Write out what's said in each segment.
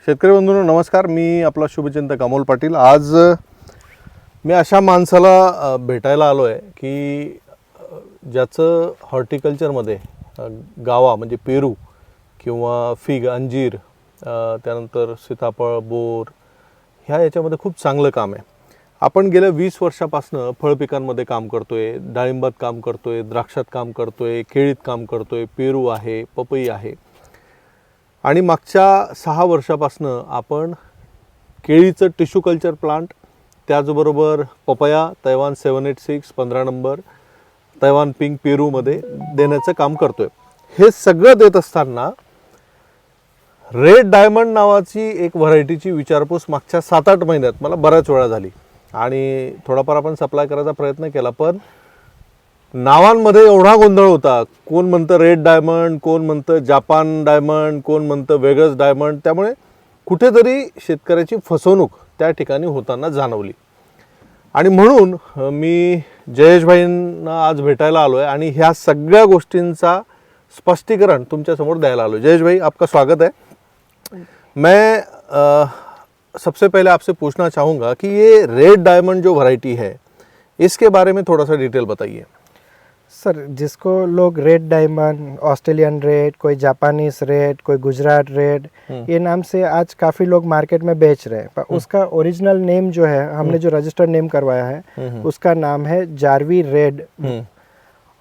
शेतकरी बंधूंनो नमस्कार. मी आपला शुभचिंतक अमोल पाटील. आज मी अशा माणसाला भेटायला आलो आहे की ज्याचं हॉर्टिकल्चरमध्ये गावा म्हणजे पेरू किंवा फिग, अंजीर, त्यानंतर सीताफळ, बोर ह्या याच्यामध्ये खूप चांगलं काम आहे. आपण गेल्या 20 वर्षापासून फळपिकांमध्ये काम करतोय, डाळिंबात काम करतोय, द्राक्षात काम करतोय, केळीत काम करतोय, पेरू आहे, पपई आहे आणि मागच्या 6 वर्षापासून आपण केळीचं टिश्यू कल्चर प्लांट, त्याचबरोबर papaya Taiwan 786 15 number, Taiwan pink पेरूमध्ये देण्याचं काम करतोय. हे सगळं देत असताना रेड डायमंड नावाची एक व्हरायटीची विचारपूस मागच्या 7-8 महिन्यात मला बऱ्याच वेळा झाली आणि थोडाफार आपण सप्लाय करायचा प्रयत्न केला, पण नावांमध्ये एवढा गोंधळ होता. कोण म्हणतं रेड डायमंड, कोण म्हणतं जापान डायमंड, कोण म्हणतं वेगळंच डायमंड. त्यामुळे कुठेतरी शेतकऱ्याची फसवणूक त्या ठिकाणी होताना जाणवली आणि म्हणून मी जयेशभाईंना आज भेटायला आलो आहे आणि ह्या सगळ्या गोष्टींचा स्पष्टीकरण तुमच्यासमोर द्यायला आलो. जयेश भाई, आपका स्वागत है. मैं सबसे पहले आपसे पूछना चाहूँगा कि ये रेड डायमंड जो वैरायटी है इसके बारे में थोड़ा सा डिटेल बताइए. सर, जिसको लोग रेड डायमंड, ऑस्ट्रेलियन रेड, कोई जापानीज रेड, कोई गुजरात रेड, ये नाम से आज काफ़ी लोग मार्केट में बेच रहे हैं, पर उसका ओरिजिनल नेम जो है, हमने जो रजिस्टर्ड नेम करवाया है उसका नाम है जारवी रेड.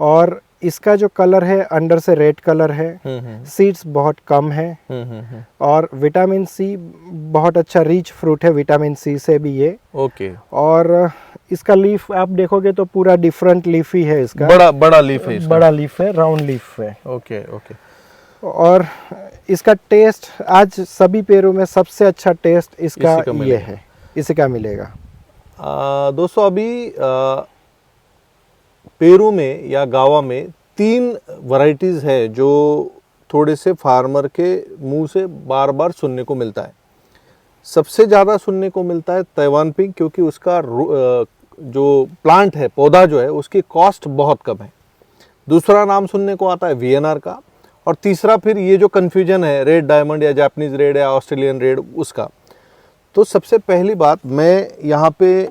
और इसका जो कलर है अंदर से रेड कलर है, सीड्स बहुत कम है और विटामिन सी बहुत अच्छा रीच फ्रूट है, विटामिन सी से भी ये. ओके. और इसका लीफ आप देखोगे तो पूरा डिफरेंट लीफ ही है. इसका बड़ा लीफ है. बड़ा लीफ है, राउंड लीफ है. Okay okay. और इसका टेस्ट आज सभी पेड़ों में सबसे अच्छा टेस्ट इसका ये है, इसी का मिलेगा. दोस्तों, अभी पेरू में या गावा में 3 वैरायटीज है जो थोड़े से फार्मर के मुंह से बार बार सुनने को मिलता है. सबसे ज़्यादा सुनने को मिलता है तैवान पिंक, क्योंकि उसका जो प्लांट है, पौधा जो है, उसकी कॉस्ट बहुत कम है. दूसरा नाम सुनने को आता है वीएनआर का और तीसरा फिर ये जो कन्फ्यूजन है रेड डायमंड या जापानीज रेड या ऑस्ट्रेलियन रेड, उसका. तो सबसे पहली बात, मैं यहाँ पे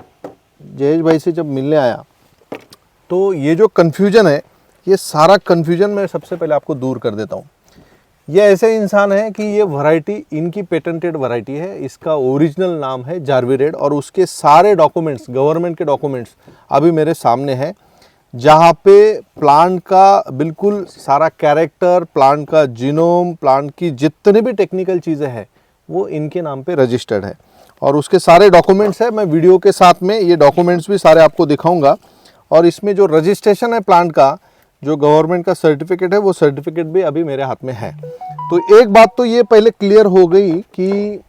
जयेश भाई से जब मिलने आया तो ये जो कन्फ्यूजन है, ये सारा कन्फ्यूजन मैं सबसे पहले आपको दूर कर देता हूँ. ये ऐसे इंसान है कि ये वैरायटी इनकी पेटेंटेड वैरायटी है, इसका ओरिजिनल नाम है जारवी रेड और उसके सारे डॉक्यूमेंट्स, गवर्नमेंट के डॉक्यूमेंट्स अभी मेरे सामने हैं, जहाँ पे प्लांट का बिल्कुल सारा कैरेक्टर, प्लांट का जीनोम, प्लांट की जितनी भी टेक्निकल चीज़ें हैं वो इनके नाम पे रजिस्टर्ड है और उसके सारे डॉक्यूमेंट्स है. मैं वीडियो के साथ में ये डॉक्यूमेंट्स भी सारे आपको दिखाऊंगा और इसमें जो रजिस्ट्रेशन है प्लांट का, जो गवर्नमेंट का सर्टिफिकेट है, वो सर्टिफिकेट भी अभी मेरे हाथ में है. तो एक बात तो ये पहले क्लियर हो गई कि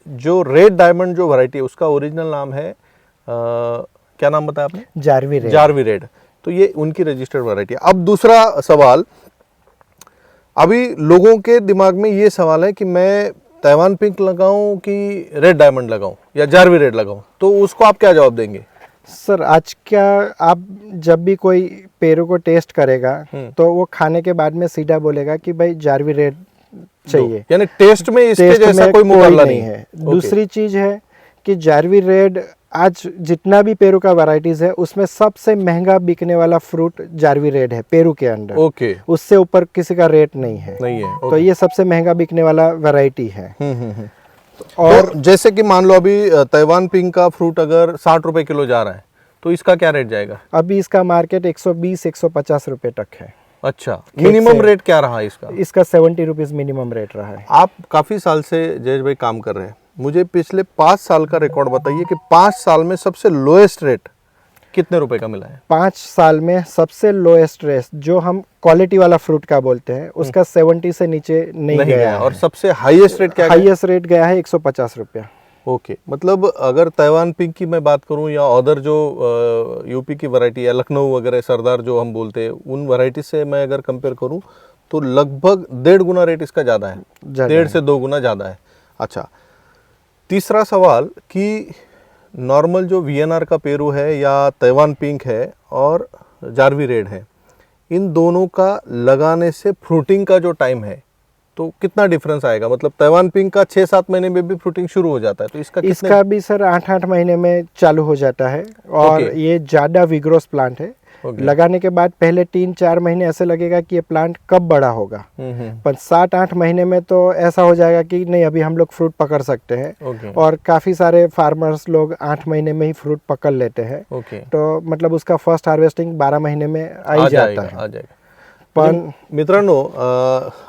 जो रेड डायमंड जो वैरायटी है उसका ओरिजिनल नाम है, क्या नाम बताया आपने? जारवी रेड. जारवी रेड. तो ये उनकी रजिस्टर्ड वैरायटी है. अब दूसरा सवाल, अभी लोगों के दिमाग में ये सवाल है कि मैं तैवान पिंक लगाऊं कि रेड डायमंड लगाऊं या जारवी रेड लगाऊं, तो उसको आप क्या जवाब देंगे? सर, आज क्या आप जब भी कोई पेरू को टेस्ट करेगा तो वो खाने के बाद में सीधा बोलेगा कि भाई जारवी रेड चाहिए. यानी टेस्ट में इसके जैसा कोई मुकाबला नहीं है. दूसरी चीज है कि जारवी रेड आज जितना भी पेरू का वैरायटीज है उसमें सबसे महंगा बिकने वाला फ्रूट जारवी रेड है पेरू के अंदर. ओके. उससे ऊपर किसी का रेट नहीं है. तो ये सबसे महंगा बिकने वाला वैरायटी है. और तो जैसे कि मान लो अभी तैवान पिंक का फ्रूट अगर 60 रुपए किलो जा रहा है, तो इसका क्या रेट जाएगा? अभी इसका मार्केट 120-150 रुपये तक है। अच्छा, मिनिमम रेट क्या रहा इसका? इसका 70 रुपीज़ मिनिमम रेट रहा है। आप काफ़ी साल से जयेश भाई काम कर रहे हैं, मुझे पिछले 5 साल का रिकॉर्ड बताइए कि 5 साल में सबसे लोएस्ट रेट कितने रुपए का मिला है? 5 साल में सबसे लोएस्ट रेट जो हम क्वालिटी वाला फ्रूट का बोलते हैं उसका 70 से नीचे नहीं गया है। और सबसे हाईएस्ट रेट क्या? हाईएस्ट रेट गया है 150 रुपया। ओके, मतलब अगर ताइवान पिंक की मैं बात करूं या अदर जो यूपी की वैरायटी या लखनऊ वगैरह सरदार जो हम बोलते हैं उन वैरायटी से मैं अगर कंपेयर करूं तो लगभग 1.5 गुना रेट इसका ज़्यादा है, 1.5 से 2 गुना ज़्यादा है। अच्छा, तीसरा सवाल कि नॉर्मल जो वीएनआर का पेरू है या ताइवान पिंक है और जारवी रेड है, इन दोनों का लगाने से फ्रूटिंग का जो टाइम है तो कितना डिफरेंस आएगा? मतलब ताइवान पिंक का 6-7 महीने में भी फ्रूटिंग शुरू हो जाता है, तो इसका भी सर 8-8 महीने में चालू हो जाता है। और ये ज़्यादा विग्रोस प्लांट है। लगाने के बाद पहले 3-4 महीने ऐसे लगेगा कि ये प्लांट कब बड़ा होगा, पर 7-8 महीने में तो ऐसा हो जाएगा कि नहीं अभी हम लोग फ्रूट पकड़ सकते हैं। और काफ़ी सारे फार्मर्स लोग 8 महीने में ही फ्रूट पकड़ लेते हैं। तो मतलब उसका फर्स्ट हार्वेस्टिंग 12 महीने में आ जाता है। पण मित्रांनो,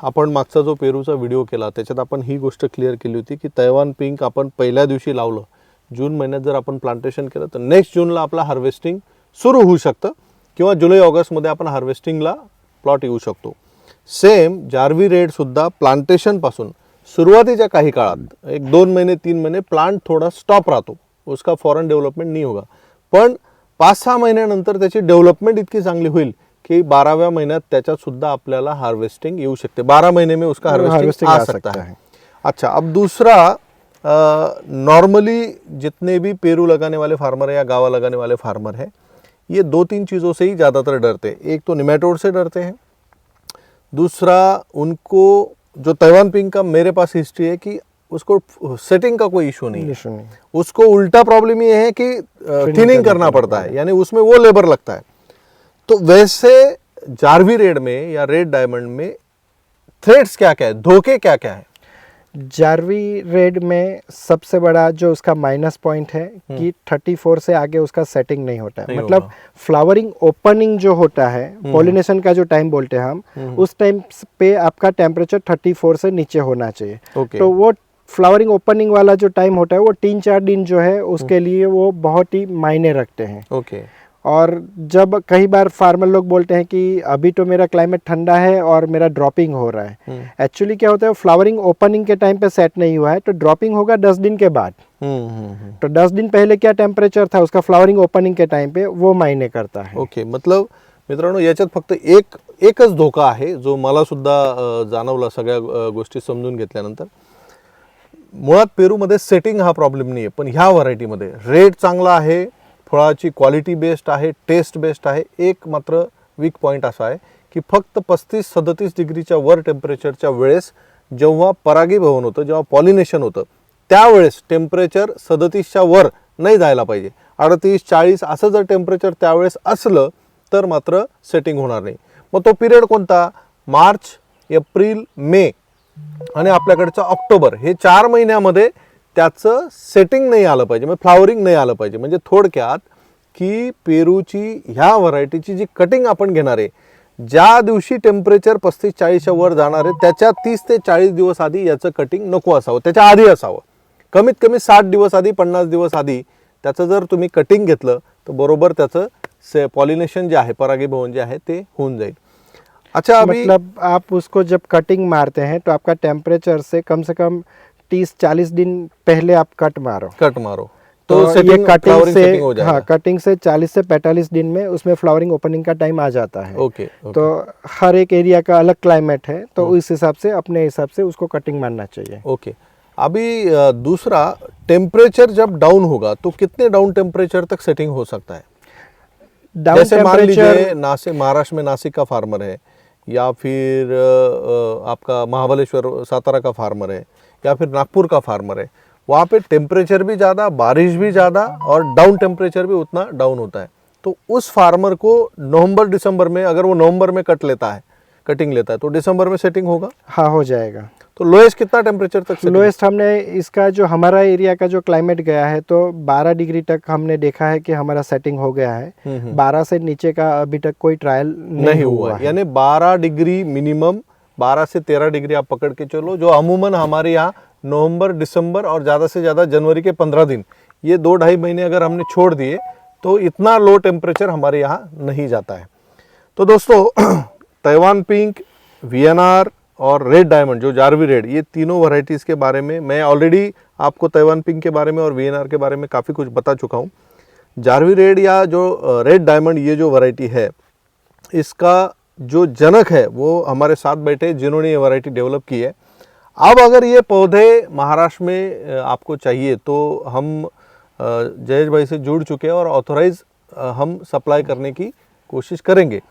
आपण मागचा जो पेरूचा व्हिडिओ केला त्याच्यात आपण ही गोष्ट क्लिअर केली होती की ताइवान पिंक आपण पहिल्या दिवशी लावलं, जून महिन्यात जर आपण प्लांटेशन केलं तर नेक्स्ट जूनला आपला हार्वेस्टिंग सुरू होऊ शकतं किंवा जुलै ऑगस्टमध्ये आपण हार्वेस्टिंगला प्लॉट येऊ शकतो। सेम जारवी रेड सुद्धा प्लांटेशन पासून सुरुवातीच्या काही काळात 1-2 महिने 3 महिने प्लांट थोड़ा स्टॉप राहतो, उसका फॉरन डेव्हलपमेंट नहीं होगा, पण 5-6 महिन्यानंतर त्याची डेव्हलपमेंट इतकी चांगली होईल कि 12व्या महिन्यात त्याच्यात सुद्धा आपल्याला हार्वेस्टिंग येऊ शकते। 12 महीने में उसका हार्वेस्टिंग आ सकता है। अच्छा, अब दूसरा, नॉर्मली जितने भी पेरू लगाने वाले फार्मर है या गावा लगाने वाले फार्मर है, ये 2-3 चीज़ों से ही ज़्यादातर डरते हैं। एक तो निमेटोड से डरते हैं, दूसरा उनको जो ताइवान पिंक का मेरे पास हिस्ट्री है कि उसको सेटिंग का कोई इशू नहीं है, उसको उल्टा प्रॉब्लम ये है कि थिनिंग करना पड़ता है, यानी उसमें वो लेबर लगता है। तो वैसे जारवी रेड में या रेड डायमंड में थ्रेट्स क्या क्या है, धोखे क्या क्या है? जारवी रेड में सबसे बड़ा जो उसका माइनस पॉइंट है कि 34 से आगे उसका सेटिंग नहीं होता है। मतलब फ्लावरिंग ओपनिंग जो होता है, पॉलिनेशन का जो टाइम बोलते हैं हम, उस टाइम पे आपका टेम्परेचर 34 से नीचे होना चाहिए। तो वो फ्लावरिंग ओपनिंग वाला जो टाइम होता है वो 3-4 दिन जो है उसके लिए वो बहुत ही मायने रखते हैं। और जब कई बार फार्मर लोग बोलते हैं कि अभी तो मेरा क्लाइमेट ठंडा है और मेरा ड्रॉपिंग हो रहा है, एक्चुअली क्या होता है फ्लावरिंग ओपनिंग के टाइम पे सेट नहीं हुआ है तो ड्रॉपिंग होगा 10 दिन के बाद। तो 10 दिन पहले क्या टेम्परेचर था उसका फ्लावरिंग ओपनिंग के टाइम पे, वो मायने करता है। ओके, मतलब मित्रांनो याच्यात फक्त एकच धोका आहे जो मला सुद्धा जाणवला सगळ्या गोष्टी समजून घेतल्यानंतर। मुळात पेरूमध्ये सेटिंग हा प्रॉब्लेम नाही आहे, पण ह्या व्हरायटीमध्ये रेट चांगला आहे, फळाची क्वालिटी बेस्ट आहे, टेस्ट बेस्ट आहे। एक मात्र वीक पॉइंट असा आहे की फक्त 35-37 डिग्रीच्या वर टेम्परेचरच्या वेळेस जेव्हा परागीभवन होतं, जेव्हा पॉलिनेशन होतं, त्यावेळेस टेम्परेचर 37च्या वर नाही जायला पाहिजे। 38-40 असं जर टेम्परेचर त्यावेळेस असलं तर मात्र सेटिंग होणार नाही। मग तो पिरियड कोणता? मार्च, एप्रिल, मे आणि आपल्याकडचा ऑक्टोबर, हे 4 महिन्यामध्ये त्याचं सेटिंग नाही आलं पाहिजे, म्हणजे फ्लावरिंग नाही आलं पाहिजे। म्हणजे थोडक्यात की पेरूची ह्या व्हरायटीची जी कटिंग आपण घेणार आहे, ज्या दिवशी टेम्परेचर 35-40च्या वर जाणार आहे त्याच्या 30 ते 40 दिवस आधी याचं कटिंग नको असावं, त्याच्या आधी असावं। कमीत कमी 60 दिवस आधी, 50 दिवस आधी त्याचं जर तुम्ही कटिंग घेतलं तर बरोबर त्याचं पॉलिनेशन जे आहे, परागीभवन जे आहे ते होऊन जाईल। अच्छा, मतलब आप उसको जब कटिंग मारते हैं तो आपका टेम्परेचर से कम 30-40 दिन पहले आप कट मारो तो ये कटिंग से, हाँ, कटिंग से 40 से 45 दिन में उसमें फ्लावरिंग ओपनिंग का टाइम आ जाता है। तो हर एक एरिया का अलग क्लाइमेट है, तो इस हिसाब से अपने हिसाब से उसको कटिंग मारना चाहिए। ओके, अभी दूसरा, टेम्परेचर जब डाउन होगा तो कितने डाउन टेम्परेचर तक सेटिंग हो सकता है? जैसे मान लीजिए नासिक, महाराष्ट्र में नासिक का फार्मर है, या फिर आपका महाबलेश्वर सातारा का फार्मर है, या फिर नागपुर का फार्मर है, वहाँ पे टेम्परेचर भी ज़्यादा, बारिश भी ज़्यादा और डाउन टेम्परेचर भी उतना डाउन होता है। तो उस फार्मर को नवंबर-दिसंबर में, अगर वो नवंबर में कटिंग लेता है तो दिसंबर में सेटिंग होगा? हाँ, हो जाएगा। तो लोएस्ट कितना टेम्परेचर तक setting? लोएस्ट हमने इसका जो हमारा एरिया का जो क्लाइमेट गया है तो 12 डिग्री तक हमने देखा है कि हमारा सेटिंग हो गया है। 12 से नीचे का अभी तक कोई ट्रायल नहीं हुआ है। यानी 12 डिग्री मिनिमम, 12 से 13 डिग्री आप पकड़ के चलो, जो अमूमन हमारे यहाँ नवंबर, दिसंबर और ज़्यादा से ज़्यादा जनवरी के 15 दिन, ये 2-2.5 महीने अगर हमने छोड़ दिए तो इतना लो टेम्परेचर हमारे यहाँ नहीं जाता है। तो दोस्तों ताइवान पिंक, वीएनआर और रेड डायमंड, जो जारवी रेड, ये तीनों वैरायटीज़ के बारे में मैं ऑलरेडी आपको ताइवान पिंक के बारे में और वीएनआर के बारे में काफ़ी कुछ बता चुका हूँ। जारवी रेड या जो रेड डायमंड, ये जो वैरायटी है, इसका जो जनक है वो हमारे साथ बैठे जिन्होंने ये वैरायटी डेवलप की है। अब अगर ये पौधे महाराष्ट्र में आपको चाहिए तो हम जयेश भाई से जुड़ चुके हैं और ऑथोराइज हम सप्लाई करने की कोशिश करेंगे।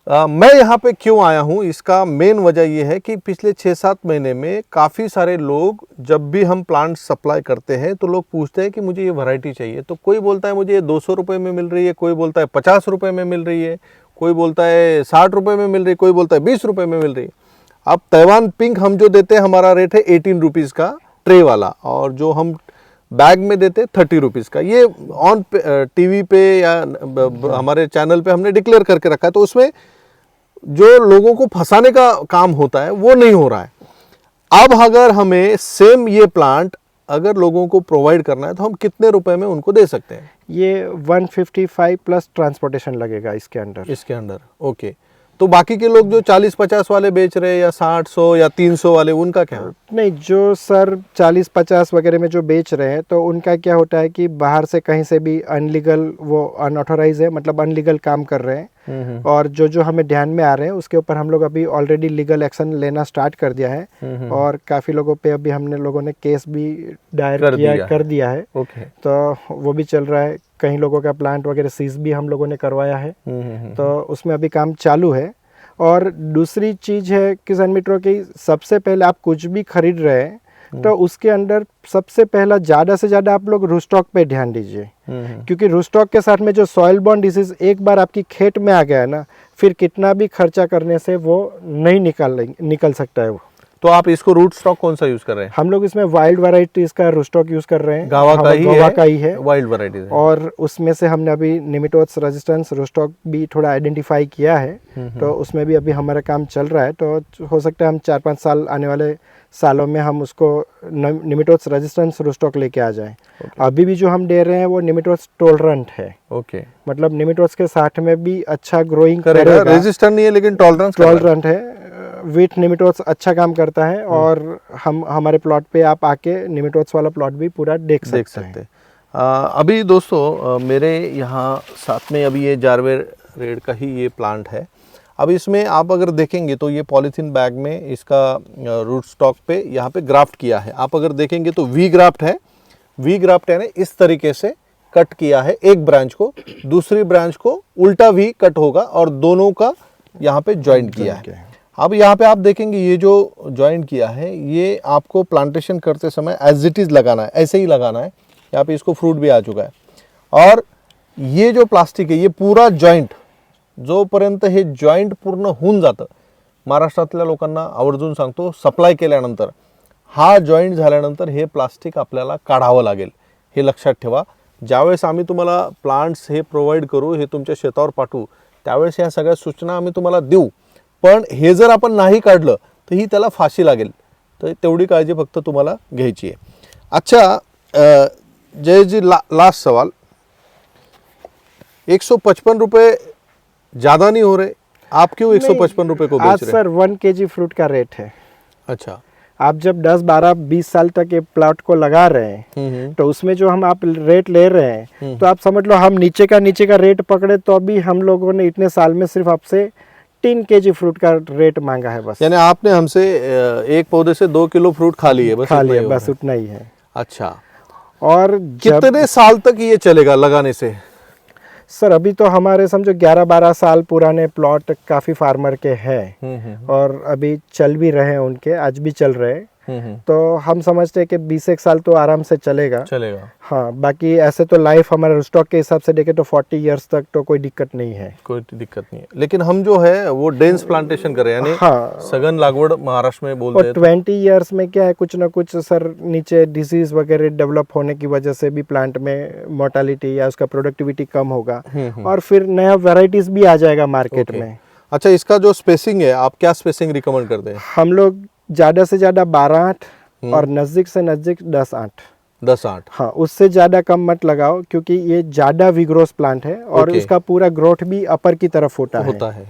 मैं यहाँ पे क्यों आया हूँ, इसका मेन वजह ये है कि पिछले 6-7 महीने में काफ़ी सारे लोग, जब भी हम प्लांट सप्लाई करते हैं तो लोग पूछते हैं कि मुझे ये वैरायटी चाहिए। तो कोई बोलता है मुझे ये 200 रुपये में मिल रही है, कोई बोलता है 50 रुपये में मिल रही है, कोई बोलता है 60 रुपये में मिल रही है, कोई बोलता है 20 रुपये में मिल रही है। अब ताइवान पिंक हम जो देते हैं, हमारा रेट है 18 रुपीज़ का ट्रे वाला, और जो हम बैग में देते 30 रुपीज़ का। ये ऑन टीवी पे या हमारे चैनल पे हमने डिक्लेयर करके रखा है, तो उसमें जो लोगों को फंसाने का काम होता है वो नहीं हो रहा है। अब अगर हमें सेम ये प्लांट अगर लोगों को प्रोवाइड करना है तो हम कितने रुपए में उनको दे सकते हैं? ये 155 प्लस ट्रांसपोर्टेशन लगेगा इसके अंडर। ओके। तो बाकी के लोग जो 40-50 वाले बेच रहे हैं या 60-100 या 300 वाले, उनका क्या? नहीं, जो सर 40-50 वगैरह में जो बेच रहे हैं तो उनका क्या होता है कि बाहर से कहीं से भी अनलीगल, वो अनऑथोराइज है, मतलब अनलीगल काम कर रहे हैं। और जो हमें ध्यान में आ रहे हैं उसके ऊपर हम लोग अभी ऑलरेडी लीगल एक्शन लेना स्टार्ट कर दिया है। और काफ़ी लोगों पे अभी हमने लोगों ने केस भी दायर कर दिया है। ओके। तो वो भी चल रहा है। कई लोगों का प्लांट वगैरह सीज भी हम लोगों ने करवाया है। तो उसमें अभी काम चालू है। और दूसरी चीज़ है किसान मित्रों की, सबसे पहले आप कुछ भी खरीद रहे हैं तो उसके अंदर सबसे पहला ज़्यादा से ज़्यादा आप लोग रूस्टॉक पे ध्यान दीजिए। क्योंकि रूस्टॉक के साथ में जो सॉइल बॉर्न डिसीज एक बार आपकी खेत में आ गया है ना, फिर कितना भी खर्चा करने से वो नहीं निकल सकता है वो। तो आप इसको रूट स्टॉक कौन सा यूज कर रहे हैं? हम लोग इसमें वाइल्ड वैरायटी इसका रूस्टॉक यूज कर रहे हैं। गावा का ही है, वाइल्ड वैरायटी। और उसमें से हमने अभी निमेटोड्स रेजिस्टेंस रूस्टॉक भी थोड़ा आइडेंटिफाई किया है। तो उसमें भी अभी हमारा काम चल रहा है। तो हो सकता है हम 4-5 साल आने वाले सालों में हम उसको निमेटोड्स रेजिस्टेंस रूस्टॉक लेके आ जाएं। अभी भी जो हम दे रहे हैं वो निमेटोड्स टॉलरेंट है। ओके। मतलब निमेटोड्स के साथ में भी अच्छा ग्रोइंग करेगा। रेजिस्टेंट नहीं है लेकिन टॉलरेंट है। विथ निमेटोड्स अच्छा काम करता है। और हम हमारे प्लॉट पे आप आके निमेटोड्स वाला प्लॉट भी पूरा देख सकते हैं। अभी दोस्तों मेरे यहाँ साथ में अभी ये जारवे रेड का ही ये प्लांट है। अब इसमें आप अगर देखेंगे तो ये पॉलीथीन बैग में इसका रूट स्टॉक पे यहाँ पे ग्राफ्ट किया है। आप अगर देखेंगे तो वी ग्राफ्ट है। वी ग्राफ्ट यानी इस तरीके से कट किया है एक ब्रांच को, दूसरी ब्रांच को उल्टा वी कट होगा और दोनों का यहाँ पे ज्वाइंट किया है। अब यहाँ पे आप देखेंगे ये जो ज्वाइंट किया है ये आपको प्लांटेशन करते समय एज इट इज़ लगाना है, ऐसे ही लगाना है। यहाँ पे इसको फ्रूट भी आ चुका है। और ये जो प्लास्टिक है ये पूरा जॉईंट, जोपर्यंत हे जॉईंट पूर्ण होऊन जातं, महाराष्ट्रातल्या लोकांना आवर्जून सांगतो, सप्लाय केल्यानंतर हा जॉईंट झाल्यानंतर हे प्लास्टिक आपल्याला काढावं लागेल, हे लक्षात ठेवा। ज्यावेळेस आम्ही तुम्हाला प्लांट्स हे प्रोव्हाइड करू, हे तुमच्या शेतावर पाठवू, त्यावेळेस ह्या सगळ्या सूचना आम्ही तुम्हाला देऊ। पण हे जर आपण नाही काढलं तर ही त्याला फाशी लागेल। तर तेवढी काळजी फक्त तुम्हाला घ्यायची आहे। अच्छा जय जी, लास्ट सवाल, 155 रुपये ज़्यादा नहीं हो रहे, आप क्यों 155 रुपये को बेच रहे हैं? आज सर 1 kg फ्रूट का रेट है। अच्छा। आप जब 10, 12, 20 साल तक ये प्लॉट को लगा रहे हैं तो उसमें जो हम आप रेट ले रहे हैं तो आप समझ लो हम नीचे का रेट पकड़े तो अभी हम लोगों ने इतने साल में सिर्फ आपसे 3 kg फ्रूट का रेट मांगा है बस। यानी आपने हमसे एक पौधे से 2 किलो फ्रूट खा लिए, बस उतना ही है। अच्छा। और कितने साल तक ये चलेगा लगाने से? सर अभी तो हमारे समझो 11-12 साल पुराने प्लॉट काफ़ी फार्मर के हैं और अभी चल भी रहे हैं उनके, आज भी चल रहे हैं। तो हम समझते हैं कि 20 एक साल तो आराम से चलेगा। हाँ, बाकी ऐसे तो लाइफ हमारे स्टॉक के हिसाब से देखें तो 40 इयर्स तक तो कोई दिक्कत नहीं है। कोई दिक्कत नहीं है, लेकिन हम जो है वो डेंस प्लांटेशन करें, यानी हाँ, सघन लागवड महाराष्ट्र में बोलते और हैं। 20 इयर्स में क्या है, कुछ ना कुछ सर नीचे डिजीज वगैरह डेवलप होने की वजह से भी प्लांट में मोर्टालिटी या उसका प्रोडक्टिविटी कम होगा, और फिर नया वैरायटीज भी आ जाएगा मार्केट में। अच्छा, इसका जो स्पेसिंग है, आप क्या स्पेसिंग रिकमेंड करते हैं? हम लोग ज़्यादा से ज़्यादा 12-8 और नज़दीक से नज़दीक 10-8। 10-8। हाँ, उससे ज़्यादा कम मत लगाओ, क्योंकि ये ज़्यादा विग्रोस प्लांट है और इसका पूरा ग्रोथ भी अपर की तरफ होता है।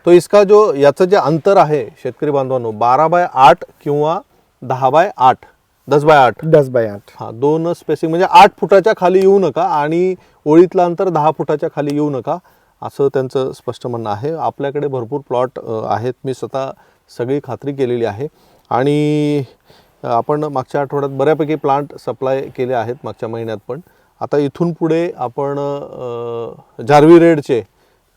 तो इसका जो याचं जे अंतर आहे शेतकरी बांधवांनो, 12/8 किंवा 10/8, 10/8, 10/8, हा, दोन स्पेसिंग म्हणजे 8 फुटाच्या खाली येऊ नका आणि ओळीतलं अंतर 10 फुटाच्या खाली येऊ नका, असं त्यांचं स्पष्ट म्हणणं आहे. आपल्याकडे भरपूर प्लॉट आहेत, मी स्वतः सगळी खात्री केलेली आहे. आणि आपण मागच्या आठवड्यात बऱ्यापैकी प्लांट सप्लाय केले आहेत, मागच्या महिन्यात पण. आता इथून पुढे आपण जार्वी रेडचे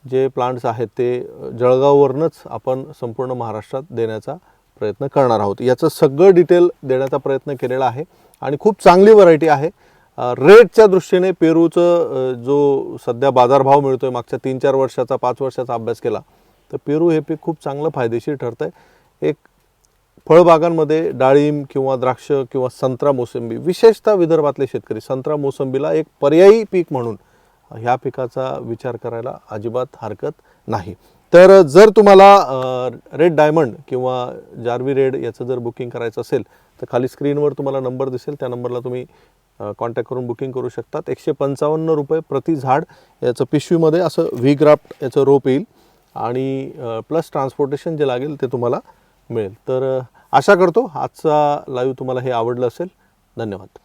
जे प्लांट्स आहेत ते जळगाववरूनच आपण संपूर्ण महाराष्ट्रात देण्याचा प्रयत्न करणार आहोत. याचं सगळं डिटेल देण्याचा प्रयत्न केलेला आहे आणि खूप चांगली व्हरायटी आहे. रेटच्या दृष्टीने पेरूचं जो सध्या बाजारभाव मिळतोय, मागच्या 3-4 वर्षाचा 5 वर्षाचा अभ्यास केला तर पेरू हे पीक खूप चांगलं फायदेशीर ठरतंय. एक फळबागांमध्ये डाळिंब किंवा द्राक्ष किंवा संत्रा मोसंबी, विशेषतः विदर्भातले शेतकरी संत्रा मोसंबीला एक पर्यायी पीक म्हणून ह्या पिकाचा विचार करायला अजिबात हरकत नाही. तर जर तुम्हाला रेड डायमंड किंवा जार्वी रेड याचं जर बुकिंग करायचं असेल तर खाली स्क्रीनवर तुम्हाला नंबर दिसेल, त्या नंबरला तुम्ही कॉन्टॅक्ट करून बुकिंग करू शकतात. 155 रुपये प्रति झाड याचं पिशवीमध्ये असं व्ही ग्राफ्ट याचं रोप येईल आणि प्लस ट्रान्सपोर्टेशन जे लागेल ते तुम्हाला मिळेल. तर आशा करतो आजचा लाईव्ह तुम्हाला हे आवडलं असेल. धन्यवाद.